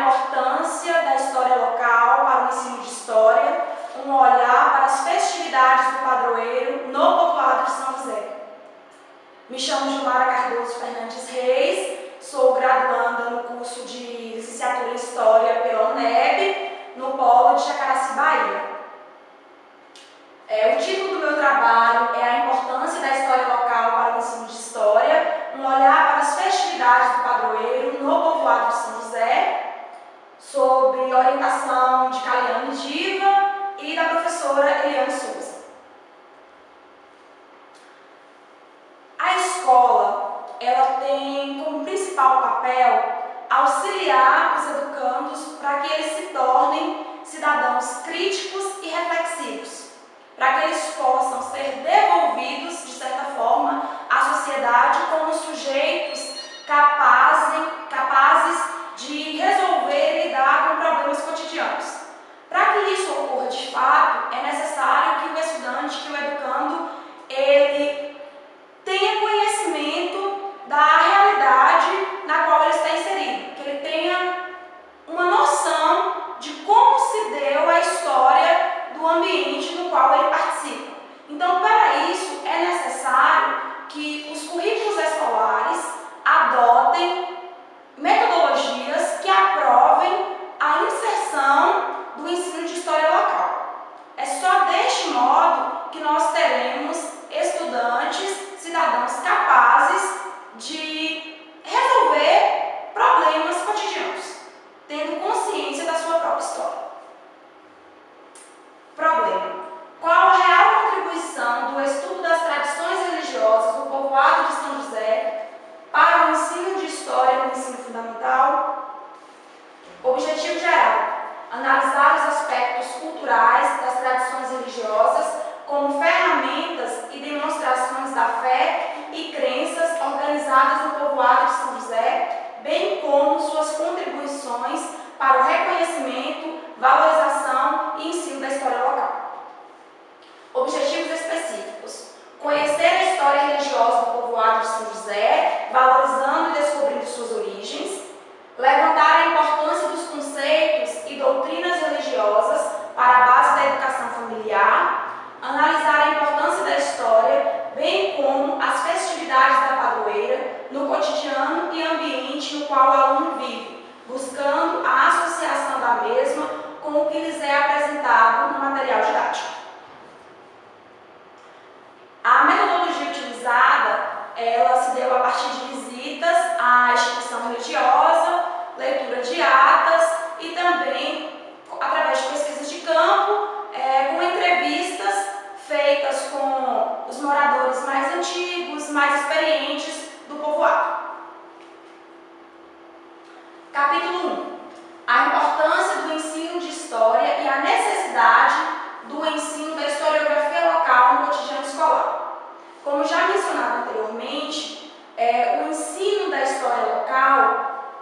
importância da história local para o ensino de história, um olhar para as festividades do padroeiro no povoado de São José. Me chamo Gilmara Cardoso Fernandes Reis, sou graduanda no curso de licenciatura em História pela UNEB, no polo de Jacaraci, Bahia. O título do meu trabalho é A Importância da História Local para o Ensino de História, um olhar para as festividades do padroeiro no povoado de São José, sob orientação de Caliane Diva e da professora Eliane Souza. A escola, ela tem como principal papel auxiliar os educandos para que eles se tornem cidadãos críticos e reflexivos, para que eles possam ser devolvidos, de certa forma, à sociedade como sujeitos capazes de resolver e lidar com problemas cotidianos. Para que isso ocorra de fato, é necessário que o estudante, que o educando, ele tenha conhecimento da realidade na qual ele está inserido, que ele tenha uma noção de como se deu a história do ambiente no qual ele participa. Então, para isso, é necessário que os currículos escolares adotem metodologias que aprovem a inserção do ensino de história local. É só deste modo que nós teremos estudantes, cidadãos capazes de resolver problemas cotidianos, tendo consciência da sua própria história. Problema. Qual a real contribuição do estudo das tradições religiosas do povoado de São José para o ensino de história no ensino fundamental? Objetivo geral: analisar os aspectos culturais das tradições religiosas como ferramentas e demonstrações da fé e crenças organizadas no povoado de São José, bem como suas contribuições para o reconhecimento, valorização e ensino da história local. Objetivos específicos: conhecer a história religiosa do povoado de São José, valorizando e descobrindo suas origens, levantar a importância dos conceitos e doutrinas religiosas para a base da educação familiar, analisar a importância da história, bem como as festividades da padroeira no cotidiano e ambiente no qual o aluno vive, buscando a associação da mesma com o que lhes é apresentado no material didático. A metodologia utilizada, ela se deu a partir de visitas à instituição religiosa, leitura de atas e também através de pesquisas de campo, com entrevistas feitas com os moradores mais antigos, mais experientes do povoado. Capítulo 1. A importância do ensino de história e a necessidade do ensino da historiografia local no cotidiano escolar. Como já mencionado anteriormente, o ensino da história local,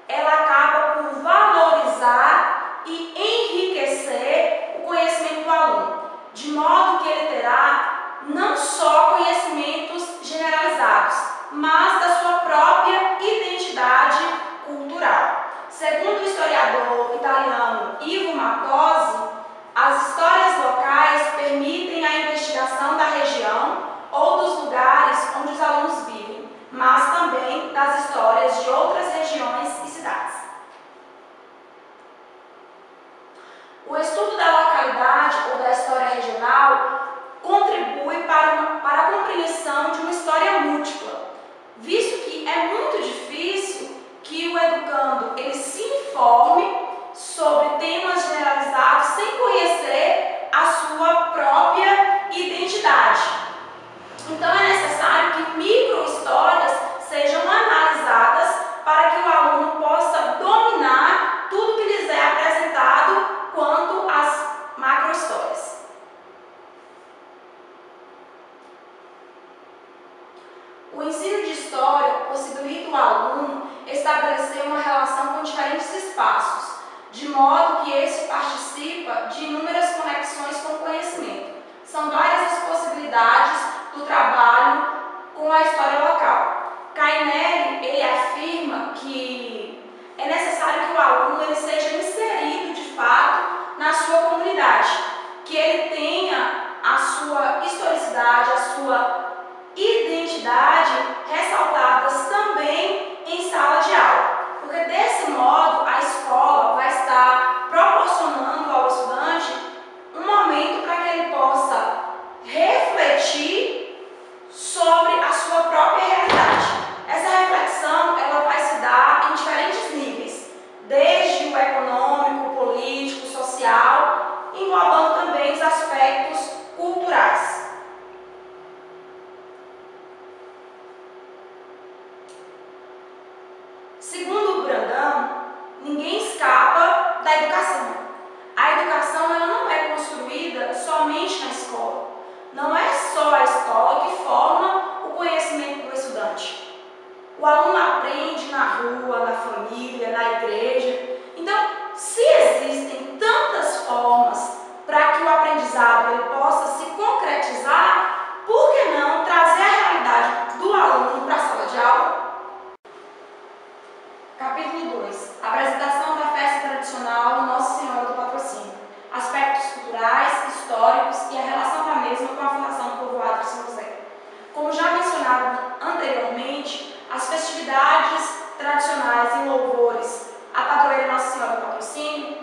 ela acaba por valorizar e enriquecer o conhecimento do aluno, de modo que ele terá não só conhecimentos generalizados, mas da sua própria identidade cultural. Segundo o historiador italiano Ivo Mattosi, as histórias locais permitem a investigação da região ou dos lugares onde os alunos vivem, mas também das histórias de outras regiões e cidades. O estudo da localidade ou da história regional contribui para a compreensão de uma história múltipla, visto que é muito difícil que o educando ele se informe sobre temas generalizados sem conhecer a sua própria identidade. Então é necessário que micro-histórias sejam analisadas para que o aluno possa dominar tudo que lhes é apresentado quanto às macro-histórias. O ensino de história possibilita o aluno estabelecer uma relação com diferentes espaços, de modo que esse participa de inúmeras conexões com o conhecimento. São várias as possibilidades do trabalho com a história local. Cainelli, ele afirma que é necessário que o aluno ele seja inserido de fato na sua comunidade, que ele tenha a sua historicidade, a sua identidade ressaltadas também em sala de aula, porque desse modo a escola vai estar proporcionando ao estudante um momento para que ele possa refletir sobre a sua própria realidade. Essa reflexão ela vai se dar em diferentes níveis, desde o econômico, político, social, englobando também os aspectos culturais. Segundo o Brandão, ninguém escapa da educação. A educação ela não é construída somente na escola. Não é só a escola que forma o conhecimento do estudante. O aluno aprende na rua, na família, na igreja. Então, se existem tantas formas para que o aprendizado ele possa se concretizar, por que não trazer a realidade do aluno para a sala de aula? Capítulo 2. Apresentação da festa tradicional Nossa Senhora do Patrocínio. Aspectos culturais, históricos e a relação da mesma com a fundação do povoado de São José. Como já mencionado anteriormente, as festividades tradicionais em louvores à padroeira Nossa Senhora do Patrocínio,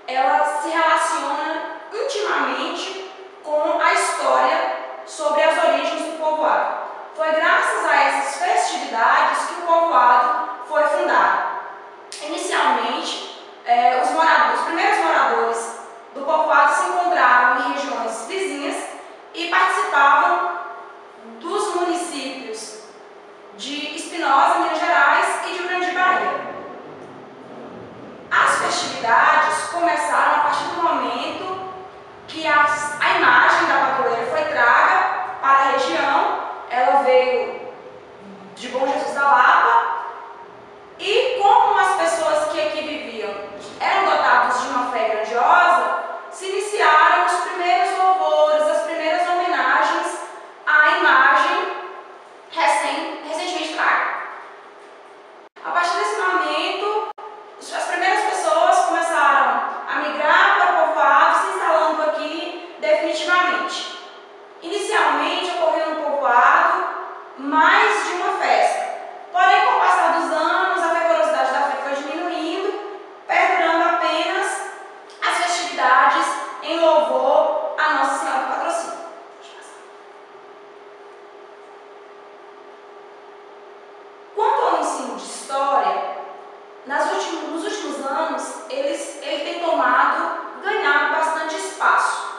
ela se relaciona intimamente com a história sobre as origens do povoado. Foi graças a essas festividades que o povoado foi fundado. Inicialmente, os primeiros moradores do povoado se encontravam em regiões vizinhas e participavam dos municípios de Espinosa, Minas Gerais e de Grande Bahia. As festividades começaram a partir do momento que a imagem da padroeira foi traga para a região. Ela veio de Bom Jesus da Lapa e, como as pessoas que aqui viviam eram dotadas de uma fé grandiosa, se iniciaram os primeiros louvores, as primeiras homenagens à imagem recentemente traga. A partir desse momento, as primeiras pessoas começaram a migrar para o povoado, se instalando aqui definitivamente. Inicialmente ocorreu no povoado mais de uma festa, porém com o passar dos anos a fervorosidade da fé foi diminuindo, perdurando apenas as festividades em louvor a Nossa Senhora do Patrocínio. Quanto ao ensino de história, nos últimos anos ele tem ganhado bastante espaço.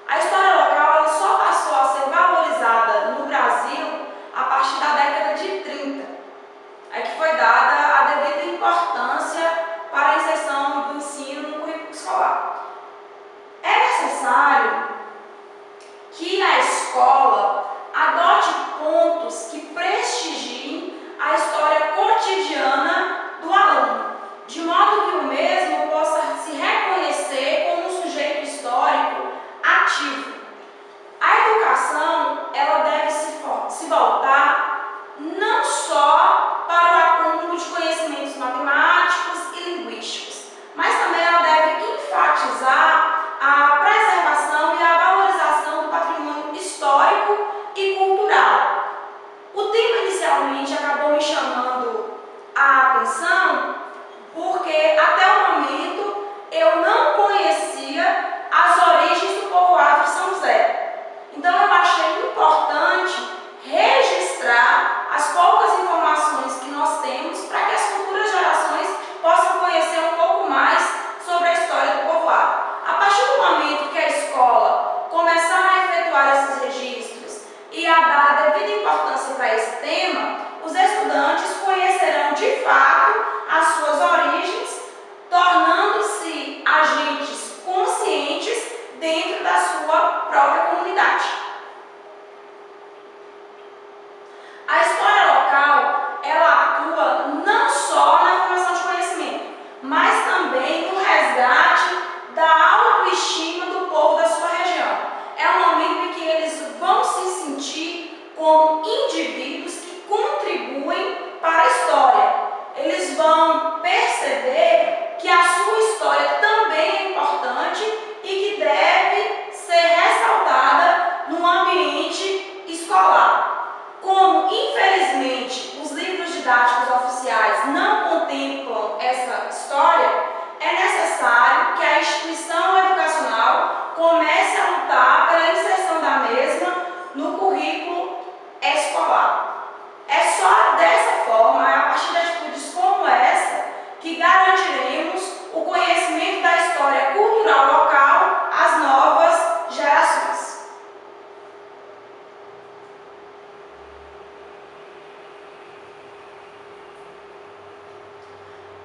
A história local ela só passou a ser valorizada no Brasil a partir da década de 30, é que foi dada a devida importância para a inserção do ensino no currículo escolar. É necessário que a escola adote pontos que prestigiem a história cotidiana do aluno, de modo que o mesmo possa se reconhecer como um sujeito histórico ativo. A educação ela deve se voltar não só para o acúmulo de conhecimentos matemáticos e linguísticos, mas também ela deve enfatizar a preservação e a valorização do patrimônio histórico e cultural. O tema inicialmente acabou me chamando a atenção porque até o momento eu não conhecia as origens do povoado de São José. Então eu achei importante registrar as poucas informações que nós temos para que as futuras gerações possam conhecer um pouco mais sobre a história do povoado. A partir do momento que a escola começar a efetuar esses registros e a dar a devida importância para esse tema, os estudantes conhecerão de fato as suas origens, tornando-se agentes conscientes dentro da sua própria comunidade. A história local, ela atua não só na formação de conhecimento, mas também no resgate da autoestima do povo da sua região. É um momento em que eles vão se sentir como indivíduos que contribuem para a história. Eles vão perceber que essa história, é necessário que a instituição educacional comece a lutar pela inserção da mesma no currículo escolar. É só dessa forma, a partir de atitudes como essa, que garantiremos o conhecimento da história cultural local às novas gerações.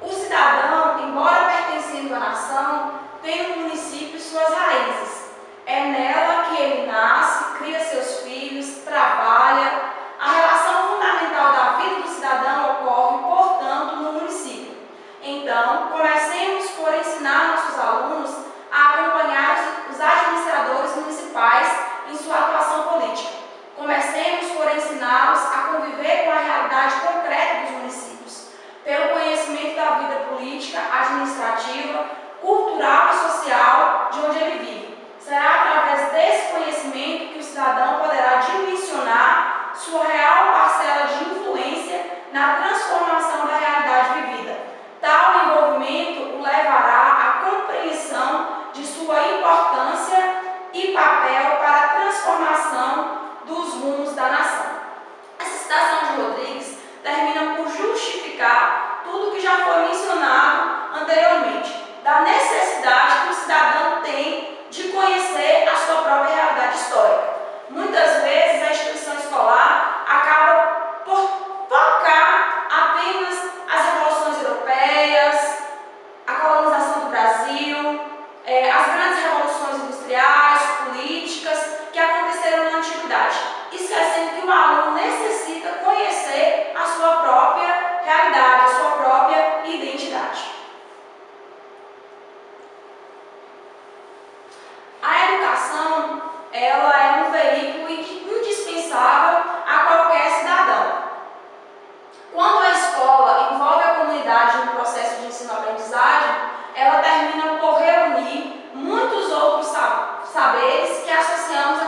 O cidadão, embora pertencendo à nação, tem no município suas raízes. É nela que ele nasce, cria seus filhos, trabalha. A relação fundamental da vida do cidadão ocorre, portanto, no município. Então, comecemos por ensinar nossos alunos a acompanhar os administradores municipais em sua atuação política. Comecemos por ensiná-los a conviver com a realidade concreta dos municípios, pelo conhecimento da vida política, administrativa, cultural e social de onde ele vive. Será através desse conhecimento que o cidadão poderá dimensionar sua real parcela de influência na transformação da realidade vivida. Tal envolvimento o levará à compreensão de sua importância e papel para a transformação dos rumos da nação. Essa citação de Rodrigues termina por justificar tudo que já foi mencionado anteriormente, da necessidade que o cidadão tem de conhecer a sua própria realidade histórica. Muitas vezes a instituição escolar acaba por focar apenas as revoluções europeias, a colonização do Brasil, as grandes revoluções industriais, políticas que aconteceram na antiguidade, esquecendo que o aluno necessita conhecer a sua própria realidade, a sua própria identidade. A educação, ela é um veículo indispensável a qualquer cidadão. Quando a escola envolve a comunidade no processo de ensino-aprendizagem, ela termina por reunir muitos outros saberes que associamos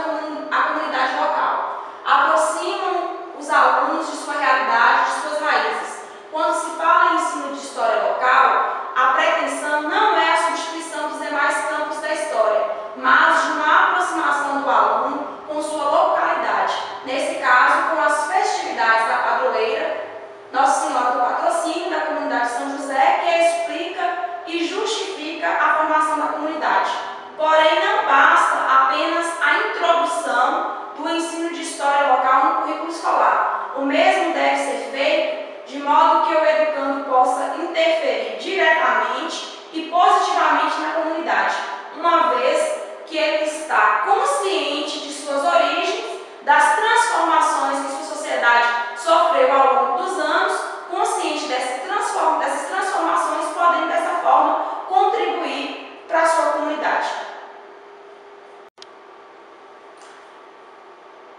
à comunidade local. Aproximam os alunos de sua realidade, de suas raízes. Quando se fala em ensino de história local, a pretensão não é a substituição dos demais campos da história, mas de uma aproximação do aluno com sua localidade. Nesse caso, com as festividades da padroeira, Nossa Senhora do Patrocínio, da comunidade de São José, que explica e justifica a formação da comunidade. Porém, não basta apenas a introdução do ensino de história local no currículo escolar. O mesmo deve ser feito de modo que o educando possa interferir diretamente e positivamente na comunidade, uma vez que ele está consciente de suas origens, das transformações que sua sociedade sofreu ao longo dos anos, consciente dessas transformações, podendo dessa forma contribuir para a sua comunidade.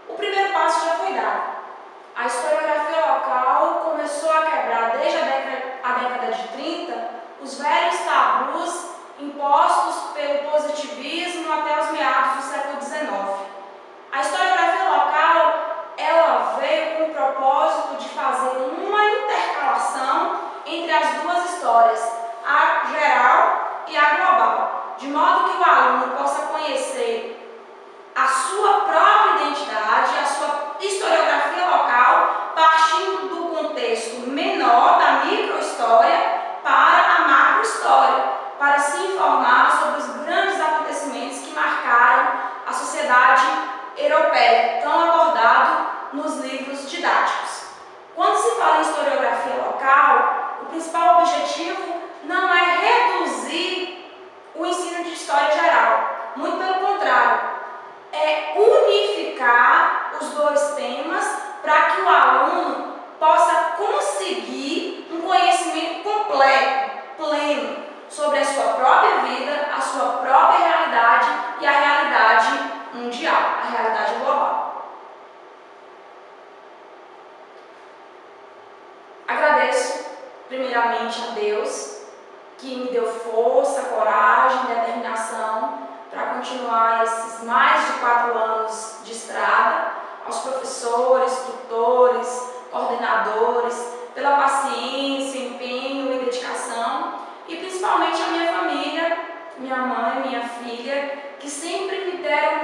O primeiro passo já foi dado. A historiografia local começou a quebrar desde a década de 30 os velhos tabus impostos pelo positivismo até os meados do século XIX. A historiografia local, ela veio com o propósito de fazer uma intercalação entre as duas histórias, a geral e a global, de modo que o aluno possa conhecer a sua própria identidade, a sua historiografia local, partindo do contexto menor da microhistória para a macrohistória, para se informar sobre os grandes acontecimentos que marcaram a sociedade europeia, tão abordado nos livros didáticos. Quando se fala em historiografia local, o principal objetivo não é reduzir o ensino de história geral, muito pelo contrário, é unificar os dois temas para que o aluno possa conseguir um conhecimento completo, pleno, sobre a sua própria vida, a sua própria realidade e a realidade mundial, a realidade global. Agradeço primeiramente a Deus que me deu força, coragem, determinação para continuar esses mais de 4 anos de estrada, aos professores, tutores, coordenadores, pela paciência, empenho e dedicação, minha mãe, minha filha, que sempre me deram